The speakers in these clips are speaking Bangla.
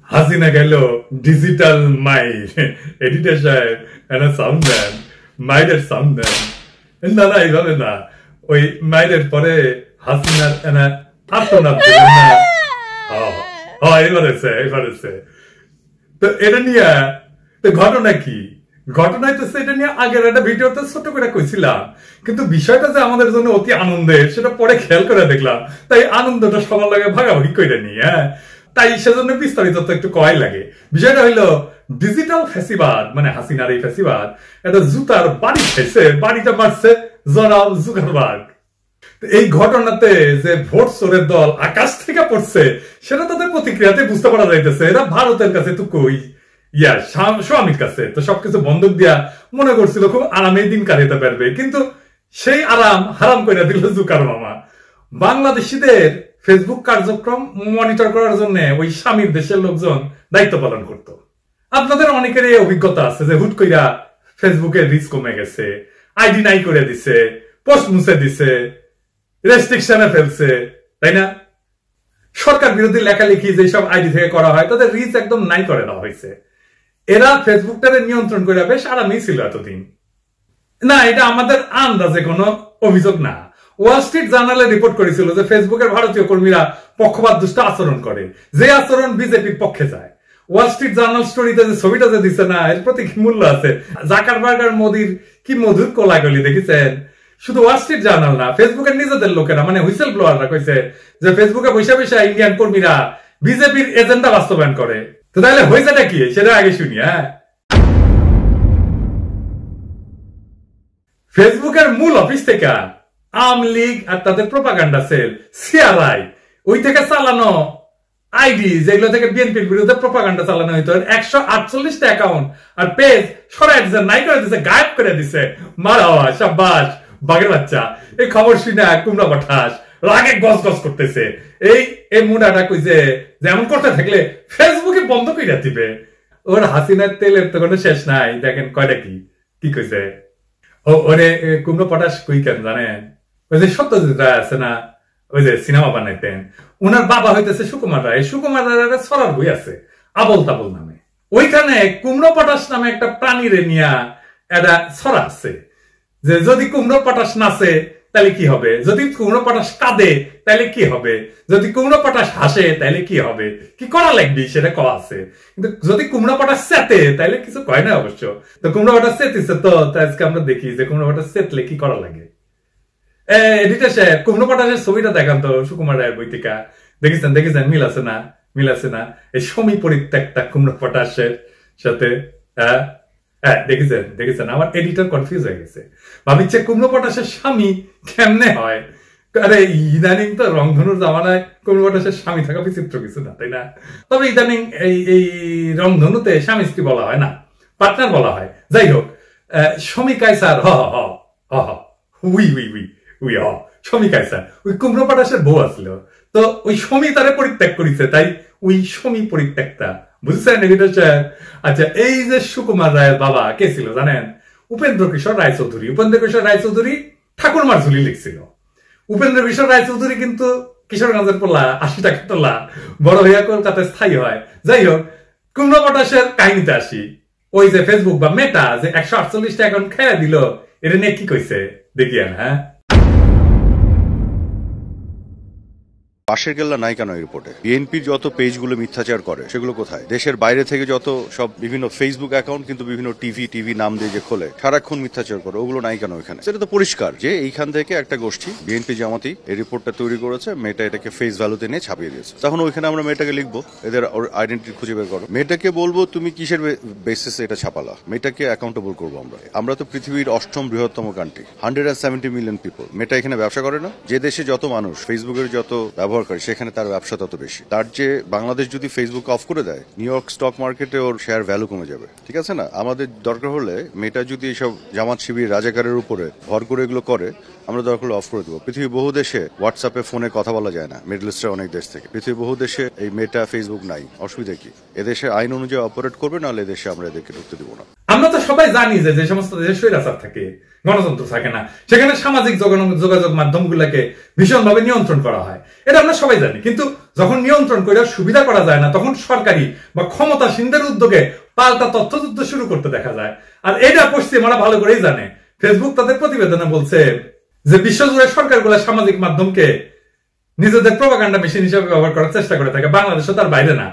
হাসিনা গেল ডিজিটাল মাইর এডিটর সাহেব একটা সাউন্ড দেন, মাইরের সাউন্ড দেন। না না এইভাবে না, ওই মাইরের পরে হাসিনার এনা আত্মনাদ দিলেন না। এবারেছে তো এটা নিয়ে ঘটনা কি? ঘটনা হইতেছে এটা নিয়ে আগের একটা ভিডিওতে ছোট করে কইছিলাম, কিন্তু বিষয়টা যে আমাদের জন্য অতি আনন্দের সেটা পরে খেয়াল করে দেখলাম, তাই আনন্দটা সবার লাগে ভাগাভাগি করে নি। তাই সেজন্য বিস্তারিত তো একটু কয় লাগে। বিষয়টা হইলো ডিজিটাল ফ্যাসিবাদ মানে হাসিনার এই ফ্যাসিবাদ এটা জুতার বাড়ি খাইছে, বাড়িটা মারছে জনাব জুকারবার্গ। এই ঘটনাতে যে ভোট চোরের দল আকাশ থেকে পড়ছে সেটা তাদের প্রতিক্রিয়াতে বুঝতে পারা যাইতেছে এরা ভারতের কাছে তো কই স্বামীর কাছে তো সবকিছু বন্ধক দিয়া মনে করছিল খুব আরামে দিন কাটাতে পারবে, কিন্তু সেই আরাম হারাম করে দিল জুকার মামা। বাংলাদেশিদের ফেসবুক কার্যক্রম মনিটর করার জন্য ওই স্বামীর দেশের লোকজন দায়িত্ব পালন করত। আপনাদের অনেকের এই অভিজ্ঞতা আছে যে হুট কইরা ফেসবুকের রিচ কমে গেছে, আইডি নাই করে দিছে, পোস্ট মুছে দিছে, রেস্ট্রিকশনে ফেলছে, তাই না? সরকার বিরোধী লেখালেখি যেসব আইডি থেকে করা হয় তাদের রিচ একদম নাই করে দেওয়া হয়েছে। এরা ফেসবুকটাকে নিয়ন্ত্রণ করে বেশ আরামেই ছিল এতদিন। না, এটা আমাদের আন্দাজে কোনো অভিযোগ না। ওয়াল স্ট্রিট জার্নালে রিপোর্ট করেছিল যে ফেসবুকের ভারতীয় কর্মীরা পক্ষপাত দুষ্ট আচরণ করে, যে আচরণ বিজেপির পক্ষে যায়। ওয়াল স্ট্রিট জার্নাল স্টোরিতে যে ছবিটা যে দিছে না, এর প্রতি কি মূল্য আছে? জাকারবার্গ আর মোদির কি মধুর কোলাগলি দেখেছেন? শুধু ওয়াল স্ট্রিট জার্নাল না, ফেসবুকের নিজেদের লোকেরা মানে হুইসেল ব্লোয়াররা কইছে যে ফেসবুকে বৈশা বৈশা ইন্ডিয়ান কর্মীরা বিজেপির এজেন্ডা বাস্তবায়ন করে। তো তাহলে হয়েছেটা কি সেটা আগে শুনি। ফেসবুকের মূল অফিস থেকে আওয়ামী লীগ আর তাদের প্রোপাগান্ডা সেল সিআরআই ওই থেকে চালানো আইডি যেগুলো থেকে বিএনপির বিরুদ্ধে প্রোপাগান্ডা চালানো হইতো 148টা অ্যাকাউন্ট আর পেজ সরাই দিচ্ছে, নাই করে দিচ্ছে, গায়েব করে দিচ্ছে। মারা সাব্বাস বাঘের বাচ্চা। এই খবর শুনে কুমড়া বাঠাস রাগে গস গস করতেছে। এই মুডাটা কইছে যে এমন করতে থাকলে ফেসবুকে বন্ধ কইরা দিবে। ওর হাসিনার তেলের তো কোনো শেষ নাই। দেখেন কয়টা কি কইছে। ওরে কুমড়ো পটাশ কই কেন জানেন? ওই যে সত্যজিৎ রায় আছে না, ওই যে সিনেমা বানাইতেন, উনার বাবা হইতেছে সুকুমার রায়। সুকুমার রায়ের ছড়ার বই আছে আবল তাবল নামে। ওইখানে কুমড়ো পটাশ নামে একটা প্রাণীরে নিয়া একটা ছড়া আছে যে যদি কুমড়ো পটাশ নাচে তাহলে কি হবে, যদি কুমড়ো পটাশ কাঁদে তাহলে কি হবে, যদি কুমড়ো পটাশ হাসে তাহলে কি হবে, কি করা লাগবে সেটা কওয়া আছে। কিন্তু যদি কুমড়ো পটাশ চেতে তাহলে কিছু কয় না অবশ্য। তো কুমড়ো পটাশ চেতেছে, তো আজকে আমরা দেখি যে কুমড়ো পটাশ চেতলে কি করা লাগে। এডিটর সাহেব কুমড়ো পটাশের ছবিটা দেখান তো সুকুমার রায়ের বই থেকে। দেখেছেন মিল আছে না এই সমী পরিত্যক্তা কুমড়ো পটাশের সাথে? দেখেছেন আমার এডিটর কনফিউজ হয়ে গেছে, ভাবিচ্ছে কুমড়ো পটাশের স্বামী কেমনে হয়। আরে ইদানিং তো রংধনুর জামানায় কুমড়ো পটাশের স্বামী থাকা বিচিত্র কিছু না, তাই না? তবে ইদানিং এই রংধনুতে স্বামী স্ত্রী বলা হয় না, পার্টনার বলা হয়। যাই হোক, সমী কায়সার সমী কায়সার ওই কুমড়ো পটাশের বউ আসলো, তো ওই সমী তারে পরিত্যাগ করেছে, তাই ওই সমী পরিত্যক্তা। বুঝছেন এডিটর সাহেব? আচ্ছা, এই যে সুকুমার রায়ের বাবা কে ছিল জানেন? উপেন্দ্র কিশোর রায়চৌধুরী। উপেন্দ্র কিশোর রায়চৌধুরী ঠাকুরমার ঝুলি লিখছিল। উপেন্দ্র কিশোর রায়চৌধুরী কিন্তু কিশোরগঞ্জের পোলা, 80 টাকা তোলা, বড় হইয়া কলকাতায় স্থায়ী হয়। যাই হোক, কুমড়ো পটাশের কাহিনীতে আসি। ওই যে ফেসবুক বা মেটা যে 148টা অ্যাকাউন্ট খেয়ে দিল, এটা নিয়ে কি কইছে দেখিয়েন। পাশের কেল্লা নাই কেন এই রিপোর্টে? বিএনপির যত পেজগুলো মিথ্যাচার করে সেগুলো কোথায়? দেশের বাইরে থেকে যত সব বিভিন্ন ফেসবুক অ্যাকাউন্ট কিন্তু বিভিন্ন টিভি নাম দিয়ে যে খোলে সারাক্ষণ মিথ্যাচার করে, ওগুলো নাই কেন এখানে? সেটা তো পরিষ্কার যে এইখান থেকে একটা গোষ্ঠী বিএনপি জামাতি এই রিপোর্টটা তৈরি করেছে, মেয়েটা এটাকে ফেস ভ্যালুতে নিয়ে ছাপিয়ে দিয়েছে। তখন ওইখানে আমরা মেয়েটাকে লিখবো, এদের আইডেন্টিটি খুঁজে বের করো, মেয়েটাকে বলবো তুমি কিসের বেসিসে এটা ছাপালা, মেয়েটাকে অ্যাকাউন্টেবল করবো আমরা তো পৃথিবীর 8ম বৃহত্তম কান্ট্রি, 170 মিলিয়ন পিপল। মেয়েটা এখানে ব্যবসা করে না? যে দেশে যত মানুষ ফেসবুকের যত ব্যবহার করে সেখানে তার ব্যবসা তত বেশি। তার যে বাংলাদেশ যদি ফেসবুক অফ করে দেয়, নিউ ইয়র্ক স্টক মার্কেটে ওর শেয়ার ভ্যালু কমে যাবে। ঠিক আছে না? আমাদের দরকার হলে মেয়েটা যদি এইসব জামাত শিবির রাজাকারের উপরে ভর করে এগুলো করে, আমরা দরকার হলে অফ করে দেবো। পৃথিবীর বহু দেশে হোয়াটসঅ্যাপে ফোনে কথা বলা যায় না, মিডল ইস্টের অনেক দেশ থেকে। পৃথিবীর বহু দেশে এই মেয়েটা ফেসবুক নাই, অসুবিধা কি? এদেশে আইন অনুযায়ী অপারেট করবে, নাহলে এদেশে আমরা এদেরকে ঢুকতে দিব না। আমরা তো সবাই জানি যে যে সমস্ত দেশে স্বৈরাচার থাকে, গণতন্ত্র থাকে না, সেখানে সামাজিক যোগাযোগ মাধ্যমগুলোকে ভীষণভাবে নিয়ন্ত্রণ করা হয়, এটা আমরা সবাই জানি। কিন্তু যখন নিয়ন্ত্রণ করে সুবিধা করা যায় না, তখন সরকারি বা ক্ষমতাসীনদের উদ্যোগে পাল্টা তথ্যযুদ্ধ শুরু করতে দেখা যায়। আর এটা পশ্চিমারা ভালো করেই জানে। ফেসবুক তাদের প্রতিবেদনে বলছে যে বিশ্বজুড়ে সরকারগুলো সামাজিক মাধ্যমকে নিজেদের প্রোপাগান্ডা মেশিন হিসেবে ব্যবহার করার চেষ্টা করে থাকে, বাংলাদেশও তার বাইরে না।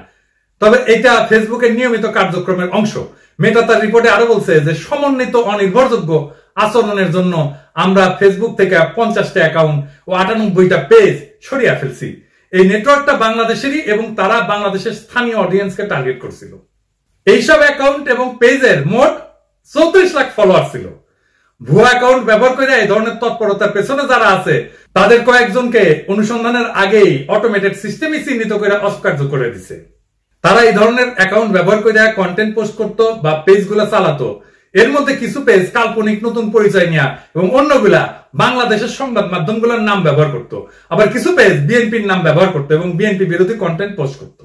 তবে এটা ফেসবুকের নিয়মিত কার্যক্রমের অংশ। মেটা তার রিপোর্টে আরো বলছে যে সমন্বিত অনির্ভরযোগ্য আচরণের জন্য আমরা ফেসবুক থেকে 50টা অ্যাকাউন্ট ও 98টা পেজ সরিয়ে ফেলছি। এই নেটওয়ার্কটা বাংলাদেশেরই এবং তারা বাংলাদেশের স্থানীয় অডিয়েন্সকে টার্গেট করছিল। এইসব অ্যাকাউন্ট এবং পেজের মোট 34 লাখ ফলোয়ার ছিল। ভুয়া অ্যাকাউন্ট ব্যবহার করে এই ধরনের তৎপরতার পেছনে যারা আছে তাদের কয়েকজনকে অনুসন্ধানের আগেই অটোমেটেড সিস্টেমই চিহ্নিত করে অস্কার্য করে দিছে। তারা এই ধরনের অ্যাকাউন্ট ব্যবহার করে কন্টেন্ট পোস্ট করতো বা পেজগুলো চালাতো। এর মধ্যে কিছু পেজ কাল্পনিক নতুন পরিচয় নেওয়া এবং অন্যগুলা বাংলাদেশের সংবাদ মাধ্যমগুলোর নাম ব্যবহার করতো। আবার কিছু পেজ বিএনপির নাম ব্যবহার করতো এবং বিএনপি বিরোধী কন্টেন্ট পোস্ট করতো।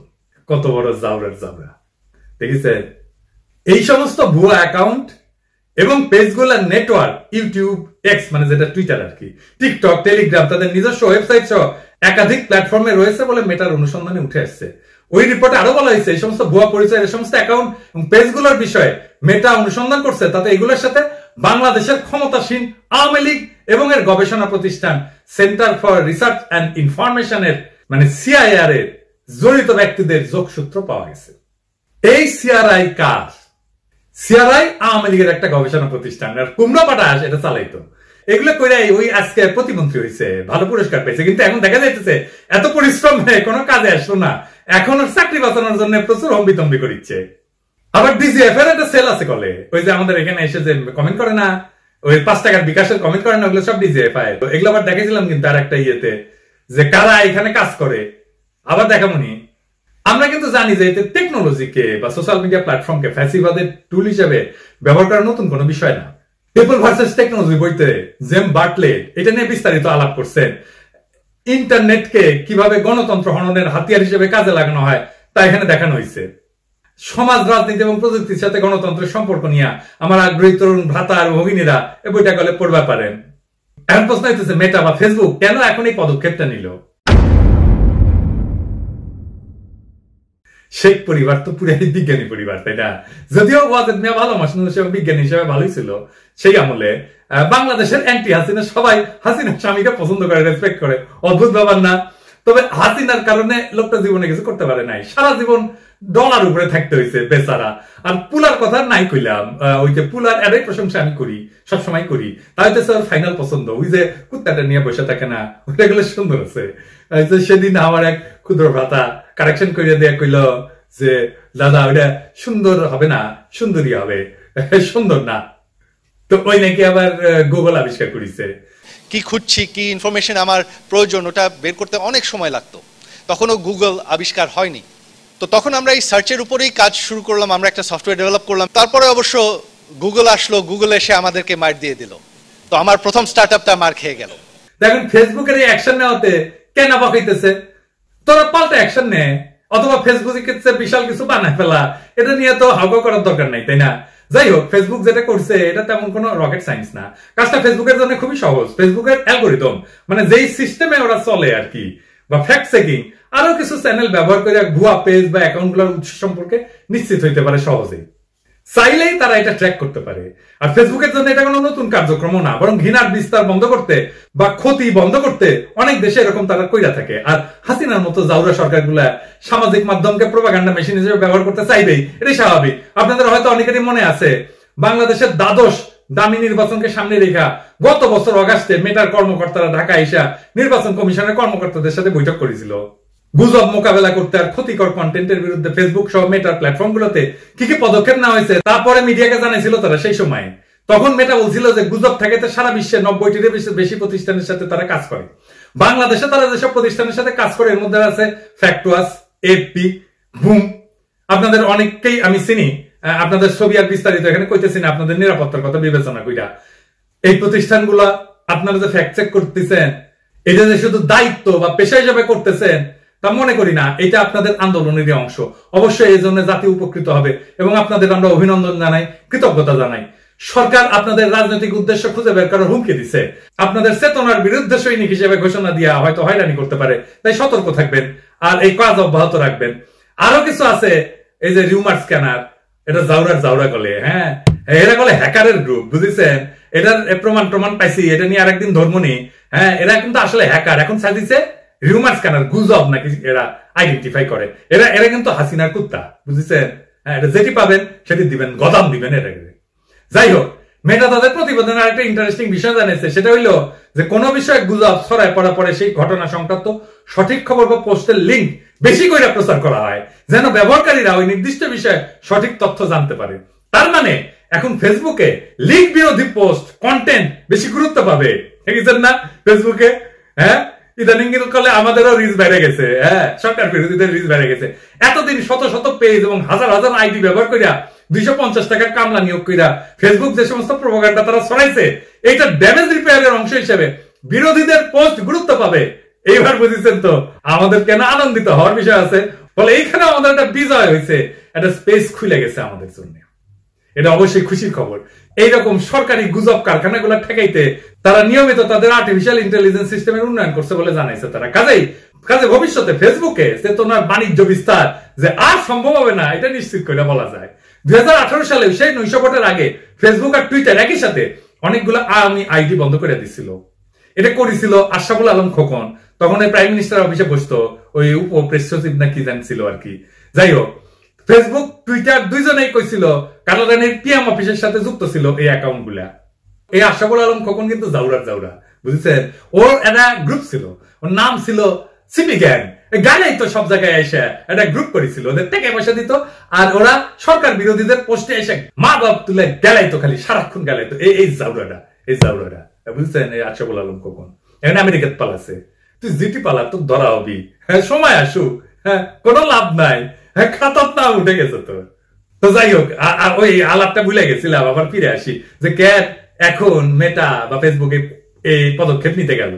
কত বড় জাউরের জাউরা দেখেছে। এই সমস্ত ভুয়া অ্যাকাউন্ট এবং পেজগুলোর নেটওয়ার্ক ইউটিউব, এক্স মানে যেটা টুইটার আর কি, টিকটক, টেলিগ্রাম, তাদের নিজস্ব ওয়েবসাইট সহ একাধিক প্ল্যাটফর্মে রয়েছে বলে মেটার অনুসন্ধানে উঠে আসছে। ওই রিপোর্টে আরো বলা হয়েছে এই সমস্ত ভুয়া পরিচয়, এই সমস্ত অ্যাকাউন্ট এবং পেজগুলোর বিষয়ে মেটা অনুসন্ধান করছে, তাতে এগুলোর সাথে বাংলাদেশের ক্ষমতাসীন আওয়ামী লীগ এবং এর গবেষণা প্রতিষ্ঠান সেন্টার ফর রিসার্চ অ্যান্ড ইনফরমেশনের মানে সিআইআর এর জড়িত ব্যক্তিদের যোগসূত্র পাওয়া গেছে। এই সিআরআই কার? সিআরআই আওয়ামী লীগের একটা গবেষণা প্রতিষ্ঠান, আর কুমড়া পাটাস এটা চালাইতো। এগুলো করে ওই আজকে প্রতিমন্ত্রী হয়েছে, ভালো পুরস্কার পেয়েছে। কিন্তু এখন দেখা যাইতেছে এত পরিশ্রম কোনো কাজে আসলো না, এখন ওর চাকরি বাঁচানোর জন্য প্রচুর হম্বিতম্বি করিচ্ছে। আবার ডিজিএফ এর একটা সেল আছে কলে, ওই যে আমাদের এখানে এসে যে কমেন্ট করে না, ওই 5 টাকার বিকাশের কমেন্ট করে না, ওগুলো সব ডিজিএফ আয়। এগুলো আবার দেখেছিলাম কিন্তু আর একটা ইয়েতে যে কারা এখানে কাজ করে। আবার দেখামনি আমরা কিন্তু জানি যে এতে টেকনোলজিকে বা সোশ্যাল মিডিয়া প্ল্যাটফর্মকে ফ্যাসিবাদের টুল হিসেবে ব্যবহার করা নতুন কোনো বিষয় না। পিপল ভার্সেস টেকনোলজি বইতে জেম বার্টলেট এটা নিয়ে বিস্তারিত আলাপ করছেন। ইন্টারনেটকে কিভাবে গণতন্ত্র হননের হাতিয়ার হিসেবে কাজে লাগানো হয় তা এখানে দেখানো হয়েছে। সমাজ, রাজনীতি এবং প্রযুক্তির সাথে গণতন্ত্রের সম্পর্ক নিয়ে আমার আগ্রহী তরুণ ভ্রাতা আর ভগিনীরা এই বইটা গেলে পড়বা পারেন। এখন প্রশ্ন হইতেছে মেটা বা ফেসবুক কেন এখন এই পদক্ষেপটা নিল? শেখ পরিবার তো পুরাই বিজ্ঞানী পরিবার, তাই না? যদিও ওয়াজেদ মিয়া ভালো মানুষ হিসেবে, বিজ্ঞানী হিসেবে ভালোই ছিল সেই আমলে। বাংলাদেশের অ্যান্টি হাসিনা সবাই হাসিনার স্বামীকে পছন্দ করে, রেসপেক্ট করে, অদ্ভুত ব্যাপার না? তবে হাসিনার কারণে লোকটা জীবনে কিছু করতে পারে নাই, সারা জীবন ডলার উপরে থাকতে হয়েছে বেচারা। আর পুলার কথা নাই কইলাম, ওই যে পুলার এরই প্রশংসা আমি করি, সবসময় করি। তাই তো স্যার ফাইনাল পছন্দ, ওই যে কুত্তাটা নিয়ে বসে থাকে না, ওইটা গুলো সুন্দর আছে। সেদিন আমার এক ক্ষুদ্র ভ্রাতা কারেকশন করে দিয়ে কইল যে দাদা ওইটা সুন্দর হবে না, সুন্দরী হবে, সুন্দর না। তো ওই নাকি আবার গুগল আবিষ্কার করেছে। কি খুঁজছি, কি ইনফরমেশন আমার প্রয়োজন, ওটা বের করতে অনেক সময় লাগতো। তখনও গুগল আবিষ্কার হয়নি। তো তখন আমরা এই সার্চের উপরেই কাজ শুরু করলাম, আমরা একটা সফটওয়্যার ডেভেলপ করলাম। তারপরে অবশ্য গুগল আসলো, গুগল এসে আমাদেরকে মার দিয়ে দিল। তো আমার প্রথম স্টার্টআপটা মার খেয়ে গেল। দেখুন ফেসবুকের এই অ্যাকশন নেওয়াতে কেন অবাক হইতেছে? তোরা পাল্টা অ্যাকশন নে, অথবা ফেসবুকের বিশাল কিছু বানায় ফেলা, এটা নিয়ে তো হাউকা করার দরকার নাই, তাই না? যাই হোক, ফেসবুক যেটা করছে এটা তেমন কোনো রকেট সায়েন্স না। কাজটা ফেসবুকের জন্য খুবই সহজ। ফেসবুকের অ্যালগোরিদম মানে যেই সিস্টেমে ওরা চলে আর কি, বা ফ্যাক্ট চেকিং, আরো কিছু চ্যানেল ব্যবহার করে ভুয়া পেজ বা অ্যাকাউন্টগুলোর উৎস সম্পর্কে নিশ্চিত হইতে পারে সহজেই। চাইলেই তারা এটা ট্র্যাক করতে পারে। আর ফেসবুকের জন্য এটা কোনো নতুন কার্যক্রম না, বরং ঘৃণার বিস্তার বন্ধ করতে বা ক্ষতি বন্ধ করতে অনেক দেশে এরকম তারা কইরা থাকে। আর হাসিনার মতো জাউরা সরকারগুলা সামাজিক মাধ্যমকে প্রোপাগান্ডা মেশিন হিসেবে ব্যবহার করতে চাইবেই, এটাই স্বাভাবিক। আপনাদের হয়তো অনেকেরই মনে আছে বাংলাদেশের দ্বাদশ দামি নির্বাচনকে সামনে রেখা গত বছর অগাস্টে মেটার কর্মকর্তারা ঢাকা আইসা নির্বাচন কমিশনের কর্মকর্তাদের সাথে বৈঠক করেছিল। গুজব মোকাবেলা করতে আর ক্ষতিকর কন্টেন্টের বিরুদ্ধে ফেসবুক সহ মেটার প্ল্যাটফর্মগুলোতে কি কি পদক্ষেপ নেওয়া হয়েছে তারপরে মিডিয়াকে জানাইছিল তারা সেই সময়। তখন মেটা বলছিল যে গুজব ঠেকাতে সারা বিশ্বে 90টির বেশি প্রতিষ্ঠানের সাথে তারা কাজ করে। বাংলাদেশে তারা যেসব প্রতিষ্ঠানের সাথে কাজ করে এর মধ্যে আছে ফ্যাক্টওয়াস, এপি, বুম। আপনাদের অনেককেই আমি চিনি, আপনাদের ছবি আর বিস্তারিত এখানে কইতেছি না, আপনাদের নিরাপত্তার কথা বিবেচনা কইরা। এই প্রতিষ্ঠানগুলো আপনারা যে ফ্যাক্ট চেক করতেছেন, এটা যে শুধু দায়িত্ব বা পেশা হিসেবে করতেছেন তা মনে করি না এটা আপনাদের আন্দোলনেরই অংশ। অবশ্যই এই জন্য জাতি উপকৃত হবে এবং আপনাদের আমরা অভিনন্দন জানাই, কৃতজ্ঞতা জানাই। সরকার আপনাদের রাজনৈতিক উদ্দেশ্য খুঁজে বের করার হুমকি দিচ্ছে, আপনাদের চেতনার বিরুদ্ধে সৈনিক হিসেবে ঘোষণা দিয়া হয়তো হয়রানি করতে পারে, তাই সতর্ক থাকবেন আর এই কাজ অব্যাহত রাখবেন। আরো কিছু আছে, এই যে রিউমার স্ক্যানার, এটা জাউরা গলে, হ্যাঁ এরা বলে হ্যাকারের গ্রুপ, বুঝেছেন? এটার প্রমাণ পাইছি, এটা নিয়ে আরেকদিন ধর্ম নেই। হ্যাঁ এরা কিন্তু আসলে হ্যাকার, এখন সাজিছে রিউমার স্ক্যানার, গুজব নাকি এরা আইডেন্টিফাই করে। এরা কিন্তু হাসিনার কুত্তা, বুঝেছেন? হ্যাঁ এটা যেটি পাবেন সেটি দিবেন, গদাম দিবেন এটাকে। যাই হোক, মেটা তাদের প্রতিবেদনের আরেকটা ইন্টারেস্টিং বিষয় জানিয়েছে, সেটা হইলো যে কোনো বিষয়ে গুজব ছড়ায় পড়া পরে সেই ঘটনা সংক্রান্ত সঠিক খবর বা পোস্টের লিঙ্ক বেশি করে প্রচার করা হয়, যেন ব্যবহারকারীরা ওই নির্দিষ্ট বিষয়ে সঠিক তথ্য জানতে পারে। তার মানে এখন ফেসবুকে লিঙ্ক বিরোধী পোস্ট কন্টেন্ট বেশি গুরুত্ব পাবে, দেখেছেন না ফেসবুকে? হ্যাঁ ইদানিং কালে আমাদেরও রিচ বেড়ে গেছে, হ্যাঁ সরকার বিরোধীদের রিচ বেড়ে গেছে। এতদিন শত শত পেজ এবং হাজার হাজার আইডি ব্যবহার করিয়া 250 টাকার কামলা নিয়োগ কইরা ফেসবুক যে সমস্ত প্রোপাগান্ডা তারা ছড়াইছে, এইটা ড্যামেজ রিপেয়ারের অংশ হিসেবে বিরোধীদের পোস্ট গুরুত্ব পাবে। এইবার বুঝেছেন তো আমাদের কেন আনন্দিত হওয়ার বিষয় আছে। বলে এইখানে আমাদের একটা বিজয় হয়েছে, একটা স্পেস খুলে গেছে আমাদের জন্য, এটা অবশ্যই খুশির খবর। এইরকম সরকারি গুজব কারখানাগুলো ঠেকাইতে তারা নিয়মিত তাদের আর্টিফিশিয়াল ইন্টেলিজেন্স সিস্টেমের উন্নয়ন করছে বলে জানাইছে তারা। কাজে ভবিষ্যতে ফেসবুকে চেতনার বাণিজ্য বিস্তার যে আর সম্ভব হবে না, এটা নিশ্চিত করে বলা যায়। 2018 সালে সেই 900 ভোটের আগে ফেসবুক আর টুইটার একই সাথে অনেকগুলো আওয়ামী আইডি বন্ধ করে দিচ্ছিল। এটা করেছিল আশরাফুল আলম খোকন, তখন এই প্রাইম মিনিস্টার অফিসে বসতো, ওই উপ প্রেস সচিব না কি জানছিল আর কি। যাই হোক, ফেসবুক টুইটার দুইজনেই কইছিল কালারানির পিএম অফিসের সাথে যুক্ত ছিল এই অ্যাকাউন্ট গুলা। এই আশরাফুল আলম খোকন কিন্তু জাউরা, বুঝেছেন? ওর একটা গ্রুপ ছিল, ওর নাম ছিল সিপি গ্যাং। গালাই তো সব জায়গায় এসে একটা গ্রুপ করেছিল, ওদের টাকা পয়সা দিত, আর ওরা সরকার বিরোধীদের পোস্টে এসে মা বাপ তুলে গেলাই তো, খালি সারাক্ষণ গেলাই তো। এই জাউরাটা বুঝছেন? এই আশরাফুল আলম খোকন এখন আমেরিকাতে পালাছে। তুই জিটি পালা তো ধরা হবি, হ্যাঁ সময় আসুক, হ্যাঁ কোনো লাভ নাই, হ্যাঁ খাতার নাম উঠে গেছে তোর। তো যাই হোক, ওই আলাপটা ভুলে গেছিলাম, আবার ফিরে আসি যে ক্যাট এখন মেটা বা ফেসবুকে এই পদক্ষেপ নিতে গেল।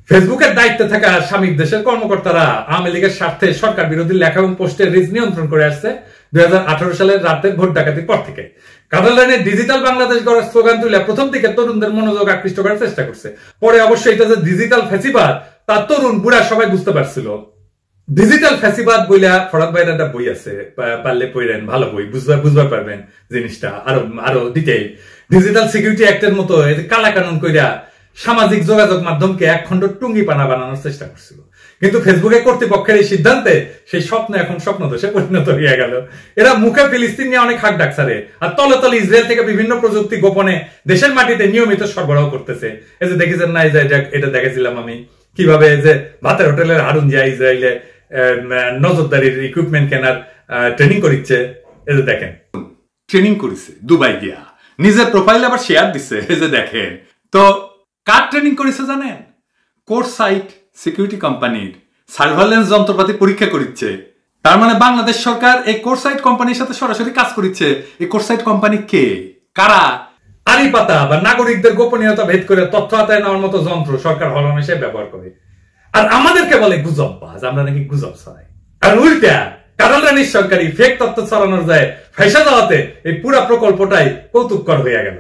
ফেসবুকের দায়িত্বে থাকা স্বামীর দেশের কর্মকর্তারা আওয়ামী লীগের স্বার্থে সরকার বিরোধী লেখা এবং পোস্টের রিচ নিয়ন্ত্রণ করে আসছে 2018 সালের রাতের ভোট ডাকাতির পর থেকে। কাদালাইনের ডিজিটাল বাংলাদেশ গড়ার স্লোগান তুলে প্রথম দিকে তরুণদের মনোযোগ আকৃষ্ট করার চেষ্টা করছে। পরে অবশ্যই এটা যে ডিজিটাল ফ্যাসিবাদ তা তরুণ বুড়া সবাই বুঝতে পারছিল। ডিজিটাল ফ্যাসিবাদ বইলা ফরাদ ভাইয়ের একটা বই আছে, পারলে পড়েন, ভালো বই, বুঝতে পারবেন জিনিসটা আরো ডিটেইল। ডিজিটাল সিকিউরিটি অ্যাক্টের মতো কালা কানুন কইরা সামাজিক যোগাযোগ মাধ্যমকে এক খন্ড টুঙ্গি পানা বানানোর চেষ্টা করছিল, কিন্তু ফেসবুকের কর্তৃপক্ষের এই সিদ্ধান্তে সেই স্বপ্ন এখন স্বপ্নদোষে পরিণত হয়ে গেল। এরা মুখে ফিলিস্তিন নিয়ে অনেক হাক ডাকসারে, আর তলে তলে ইসরায়েল থেকে বিভিন্ন প্রযুক্তি গোপনে দেশের মাটিতে নিয়মিত সরবরাহ করতেছে। এই যে দেখেছেন না, এটা দেখেছিলাম আমি কিভাবে যে ভাতের হোটেলের হারুন জিয়া ইসরায়েলে নজরদারির ইকুইপমেন্ট কেনার ট্রেনিং করিচ্ছে। এই যে দেখেন, ট্রেনিং করেছে দুবাই গিয়া, নিজের প্রোফাইল আবার শেয়ার দিচ্ছে। এই যে দেখেন, তো কার ট্রেনিং করেছে জানেন? কোরসাইট সিকিউরিটি কোম্পানির সার্ভাইলেন্স যন্ত্রপাতি পরীক্ষা করিচ্ছে। তার মানে বাংলাদেশ সরকার এই কোরসাইট কোম্পানির সাথে সরাসরি কাজ করিচ্ছে। এই কোরসাইট কোম্পানি কে, কারা? আড়ি পাতা বা নাগরিকদের গোপনীয়তা ভেদ করে তথ্য আদায় নেওয়ার মতো যন্ত্র সরকার হরমেশে ব্যবহার করে, আর আমাদেরকে বলে গুজববাজ, আমরা নাকি গুজব ছড়াই। আর উল্টা কাদালানির সরকারি ফেক তথ্য ছড়ানোর যায় ফাইসা যাওয়াতে এই পুরা প্রকল্পটাই কৌতুককর হয়ে গেল।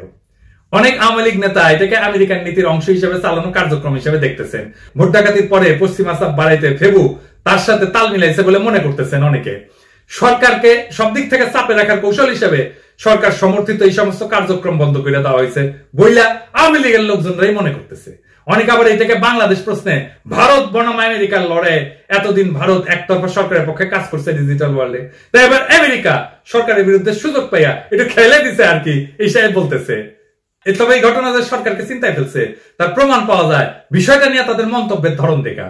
অনেক আওয়ামী লীগ নেতা এটাকে আমেরিকান নীতির অংশ হিসেবে চালানো কার্যক্রম হিসেবে দেখতেছেন। ভোট ডাকাতির পরে পশ্চিমা চাপ বাড়াইতে ফেবু তার সাথে তাল মিলাইছে বলে মনে করতেছেন অনেকে। সরকারকে সব দিক থেকে চাপে রাখার কৌশল হিসেবে সরকার সমর্থিত এই সমস্ত কার্যক্রম বন্ধ করে দেওয়া হয়েছে বইলা আওয়ামী লীগের লোকজনরাই মনে করতেছে। অনেকে আবার এটাকে বাংলাদেশ প্রশ্নে ভারত বনাম আমেরিকার লড়াই, এতদিন ভারত একতরফা সরকারের পক্ষে কাজ করছে ডিজিটাল ওয়ার্ল্ডে, তাই এবার আমেরিকা সরকারের বিরুদ্ধে সুযোগ পাইয়া এটা খেলে দিছে আর কি, এই সাহেব বলতেছে। তবে এই ঘটনা যে সরকারকে চিন্তায় ফেলছে তার প্রমাণ পাওয়া যায় বিষয়টা নিয়ে তাদের মন্তব্যের ধরন দেখা।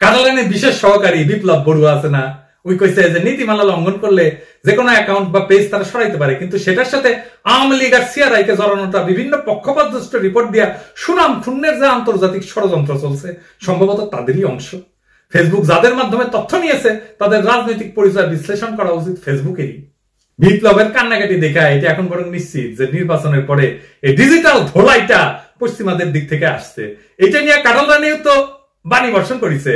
কাদালানের বিশেষ সহকারী বিপ্লব বড়ুয়া আছে না, ওই কইছে যে নীতিমালা লঙ্ঘন করলে যে কোনো অ্যাকাউন্ট বা পেজ তারা সরাইতে পারে, কিন্তু সেটার সাথে আওয়ামী লীগ আর সিআরআই কে জড়ানোটা বিভিন্ন পক্ষপাতদুষ্ট রিপোর্ট দিয়া সুনাম ক্ষুণ্ণের যে আন্তর্জাতিক ষড়যন্ত্র চলছে সম্ভবত তাদেরই অংশ। ফেসবুক যাদের মাধ্যমে তথ্য নিয়েছে তাদের রাজনৈতিক পরিচয় বিশ্লেষণ করা উচিত ফেসবুকেরই। বিপ্লবের কান্নাকাটি দেখা এটা এখন বরং নিশ্চিত যে নির্বাচনের পরে এই ডিজিটাল ধোলাইটা পশ্চিমাদের দিক থেকে আসছে। এটা নিয়ে কাটাল রানীও তো বাণী বর্ষণ করেছে,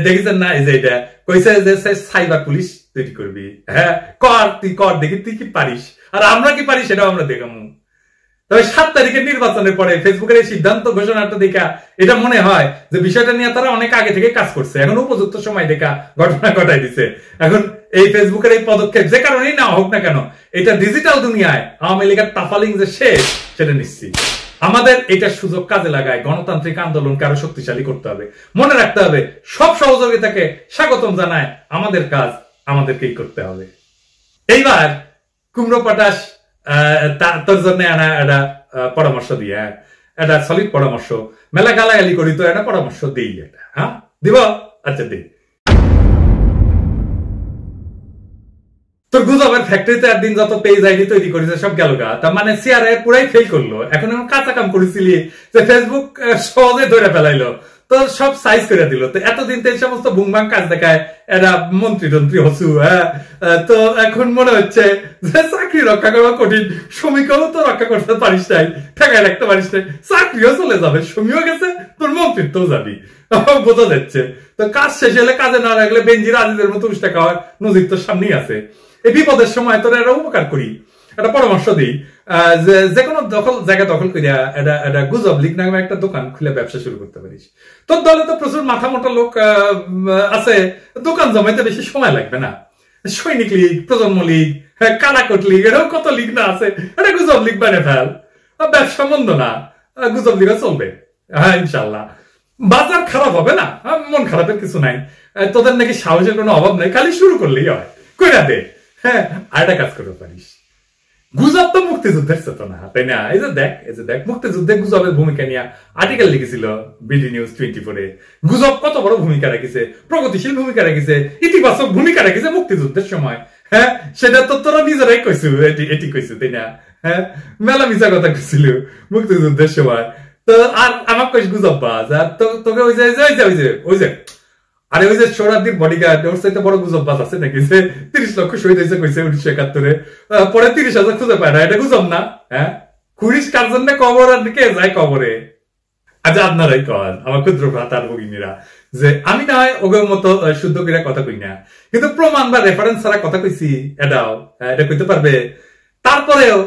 দেখেছেন না? এই যে এটা কইছে যে সাইবার পুলিশ তৈরি করবি, হ্যাঁ কর, তুই কর, দেখি তুই কি পারিস, আর আমরা কি পারি সেটাও আমরা দেখাবো। তবে 7 তারিখের নির্বাচনের পরে ফেসবুকের এই সিদ্ধান্ত ঘোষণাটা দেখা এটা মনে হয় যে বিষয়টা নিয়ে তারা অনেক আগে থেকে কাজ করছে, এখন উপযুক্ত সময় দেখা ঘটনা ঘটাই দিছে। এখন এই ফেসবুকের এই পদক্ষেপ যে কারণেই না হোক না কেন, এটা ডিজিটাল দুনিয়ায় আওয়ামী লীগের তাফালিং যে শেষ সেটা নিশ্চিত। আমাদের এটা সুযোগ কাজে লাগায় গণতান্ত্রিক আন্দোলনকে আরো শক্তিশালী করতে হবে। মনে রাখতে হবে, সব সহযোগিতাকে স্বাগতম জানায় আমাদের কাজ আমাদেরকেই করতে হবে। এইবার কুমড়ো পটাশ তোর জন্য একটা পরামর্শ দিয়ে, একটা সলিড পরামর্শ, মেলা গালাগালি করি তো একটা পরামর্শ দিই, এটা হ্যাঁ দিব, আচ্ছা দিই। তোর গুজবের ফ্যাক্টরিতে একদিন যত পেজ আইডি তৈরি করেছে সব গেল গা, তার মানে সিআরআই পুরাই ফেল করলো। এখন কাঁচা কাম করেছিলি যে ফেসবুক সহজে ধরে ফেলাইলো, তো সব সাইজ করে দিল। তো এতদিন তো এই সমস্ত বুংবাং কাজ দেখায় এরা মন্ত্রী টন্ত্রী হসু, হ্যাঁ তো এখন মনে হচ্ছে যে চাকরি রক্ষা করা কঠিন, শ্রমিকও তো রক্ষা করতে পারিস নাই, ঠেকায় রাখতে পারিস নাই, চাকরিও চলে যাবে, শ্রমিও গেছে, তোর মন্ত্রিত্বও যাবি, বোঝা যাচ্ছে। তো কাজ শেষ হলে কাজে না রাখলে বেঞ্জির আজিজের মতো উষ্টা খাওয়ার নজির তোর সামনেই আছে। এই বিপদের সময় তোরা একটা উপকার করি, একটা পরামর্শ দিই, যে কোনো জায়গা দখল করিয়া এটা গুজব লীগ নামে একটা দোকান খুলে ব্যবসা শুরু করতে পারিস। তোর দলে তো প্রচুর মাথা মোটা লোক আছে, দোকান জমাইতে বেশি সময় লাগবে না। সৈনিক লীগ, প্রজন্ম লীগ, কালাকোট লীগ, এরকম কত লীগ না আছে, এটা গুজব লীগ বানিয়ে ফেল, ব্যবসা মন্দ না, গুজব লীগও চলবে, হ্যাঁ ইনশাল্লাহ। বাজার খারাপ হবে না, মন খারাপের কিছু নাই, তোদের নাকি সাহসের কোনো অভাব নাই, খালি শুরু করলেই হয়, কইরা দে। হ্যাঁ আর একটা কাজ করতে পারিস, গুজব তো মুক্তিযুদ্ধের চেতনা, তাই না? এই যে দেখ মুক্তিযুদ্ধে গুজবের ভূমিকা নিয়ে আর্টিকেল লিখেছিল বিডি নিউজ 24-এ। গুজব কত বড় ভূমিকা রেখেছে, প্রগতিশীল ভূমিকা রেখেছে, ইতিবাচক ভূমিকা রেখেছে মুক্তিযুদ্ধের সময়। হ্যাঁ সেটা তো তোরা নিজেরাই কইছো, এটি কইছো, তাই না? হ্যাঁ মেলা মিছা কথা কইছিল মুক্তিযুদ্ধের সময়। তো আর আমার কইস গুজব বাজ, আর তোকে ওই যে আরে ওই যে সোহরাওয়ার্দীর বডিগার্ড, ওর চাইতে বড় গুজব বাজ আছে নাকি? যে 30 লক্ষ শহীদ হয়েছে কইছে 1971-এ, পরে 30,000 খুঁজে পায় না, এটা গুজব না? হ্যাঁ খুঁড়িস কার জন্য কবর, আর কে যায় কবরে? আচ্ছা আপনারাই কন আমার ক্ষুদ্র ভ্রাতার ভগিনীরা, যে আমি না হয় ওগের মতো শুদ্ধ করে কথা কই না, কিন্তু প্রমাণ বা রেফারেন্স ছাড়া কথা কইছি, এটা কইতে পারবে? তারপরেও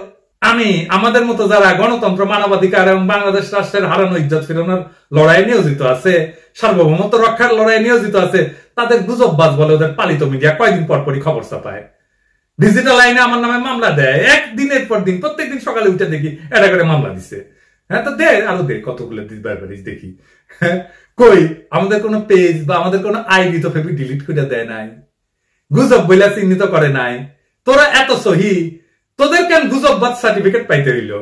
আমি আমাদের মতো যারা গণতন্ত্র, মানবাধিকার এবং বাংলাদেশ রাষ্ট্রের হারানো ইজ্জত ফেরানোর লড়াই নিয়োজিত আছে, সার্বভৌমত্ব রক্ষার লড়াই নিয়োজিত আছে, তাদের গুজববাজ বলে ওদের পালিত মিডিয়া কয়েকদিন পর পরই খবর ছাপায়, ডিজিটাল আইনে আমার নামে মামলা দেয়, একদিনের পর দিন, প্রত্যেকদিন সকালে উঠে দেখি এটা করে মামলা দিছে। হ্যাঁ তো দে, আরো দে, কতগুলো দেখি। কই আমাদের কোন পেজ বা আমাদের কোন আইডি তো ফেবি ডিলিট করে দেয় নাই, গুজব বইলা চিহ্নিত করে নাই। তোরা এত সহি, তোদের কেন গুজববাদ সার্টিফিকেট পাইতে হইল?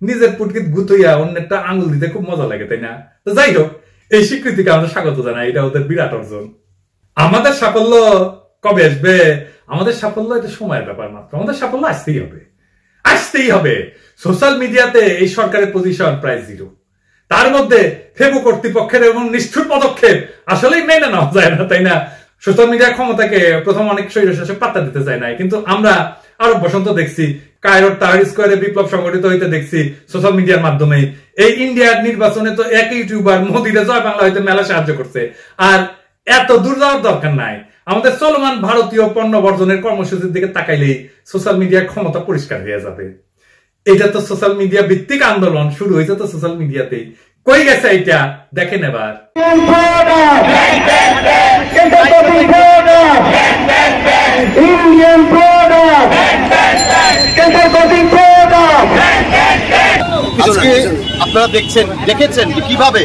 নিজের পুটকিত গুতইয়া অন্যটা আঙুল দিতে খুব মজা লাগে, তাই না? তো যাই হোক, এই স্বীকৃতিকে আমরা স্বাগত জানাই, এটা ওদের বিরাট অর্জন। আমাদের সাফল্য কবে আসবে? আমাদের সাফল্য এটা সময়ের ব্যাপার মাত্র, আমাদের সাফল্য আসতেই হবে। সোশ্যাল মিডিয়াতে এই সরকারের পজিশন প্রায় 0, তার মধ্যে ফেবু কর্তৃপক্ষের এবং নিষ্ঠুর পদক্ষেপ আসলেই মেনে নেওয়া যায় না, তাই না? সোশ্যাল মিডিয়া ক্ষমতাকে প্রথম অনেক স্বৈরশাসক পাত্তা দিতে চায় নাই, কিন্তু আমরা আরব বসন্ত দেখছি, কায়রোর তাহরির স্কয়ারে বিপ্লব সংগঠিত হইতে দেখছি সোশ্যাল মিডিয়ার মাধ্যমে। এই ইন্ডিয়ার নির্বাচনে তো এক ইউটিউবার মোদিরে জয় বাংলা হইতে মেলা সাহায্য করছে। আর এত দূর যাওয়ার দরকার নাই, আমাদের চলমান ভারতীয় পণ্য বর্জনের কর্মসূচির দিকে তাকাইলেই সোশ্যাল মিডিয়ার ক্ষমতা পরিষ্কার হয়ে যাবে। এটা তো সোশ্যাল মিডিয়া ভিত্তিক আন্দোলন, শুরু হয়েছে তো সোশ্যাল মিডিয়াতে। কই গেছে এটা দেখেন এবার। আজকে আপনারা দেখেছেন যে কিভাবে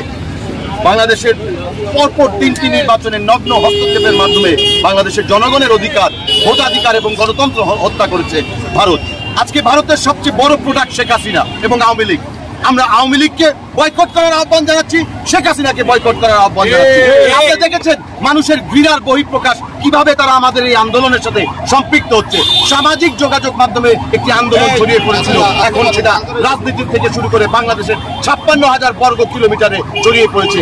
বাংলাদেশের পরপর 3টি নির্বাচনের নগ্ন হস্তক্ষেপের মাধ্যমে বাংলাদেশের জনগণের অধিকার, ভোটাধিকার এবং গণতন্ত্র হত্যা করেছে ভারত। আজকে ভারতের সবচেয়ে বড় প্রোডাক্ট শেখ হাসিনা এবং আওয়ামী লীগ। আমরা আওয়ামী লীগকে বয়কট করার আহ্বান জানাচ্ছি, শেখ হাসিনাকে বয়কট করার আহ্বান জানাচ্ছি। আপনি দেখেছেন মানুষের ঘৃণার বহিঃপ্রকাশ কিভাবে তারা আমাদের এই আন্দোলনের সাথে সম্পৃক্ত হচ্ছে। সামাজিক যোগাযোগ মাধ্যমে একটি আন্দোলন ছড়িয়ে পড়েছিল, এখন সেটা রাজনীতি থেকে শুরু করে বাংলাদেশের 56,000 বর্গ কিলোমিটারে ছড়িয়ে পড়েছে।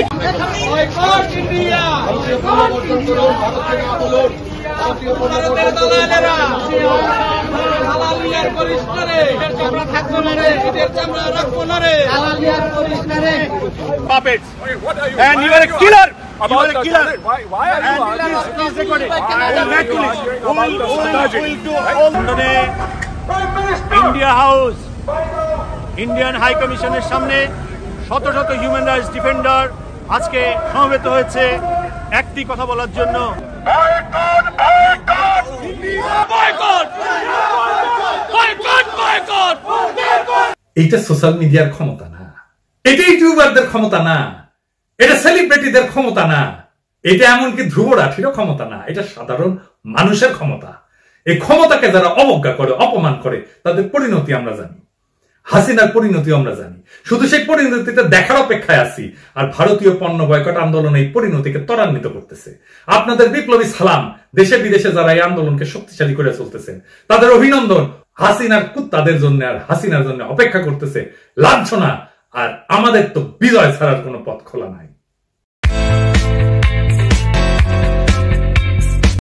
Puppets. And you are a killer. You are a killer. Why are you India House, Indian High কমিশনের সামনে শত শত হিউম্যান রাইটস ডিফেন্ডার আজকে সমবেত হয়েছে একটি কথা বলার জন্য। এইটা সোশ্যাল মিডিয়ার ক্ষমতা না, এটা ইউটিউবারদের ক্ষমতা না, এটা সেলিব্রিটিদের ক্ষমতা না, এটা এমনকি ধ্রুব রাঠিরও ক্ষমতা না, এটা সাধারণ মানুষের ক্ষমতা। এই ক্ষমতাকে যারা অবজ্ঞা করে, অপমান করে, তাদের পরিণতি আমরা জানি, হাসিনার পরিণতি আমরা জানি। শুধু সেই পরিণতিতে দেখার অপেক্ষায় আছি। আর ভারতীয় পণ্য বয়কট আন্দোলন এই পরিণতিকে ত্বরান্বিত করতেছে। আপনাদের বিপ্লবী সালাম, দেশে বিদেশে যারা এই আন্দোলনকে শক্তিশালী করে চলতেছেন তাদের অভিনন্দন। হাসিনার কুত্তাদের জন্য আর হাসিনার জন্য অপেক্ষা করতেছে লাঞ্ছনা। আর আমাদের তো বিজয় ছাড়ার কোনো পথ খোলা নাই।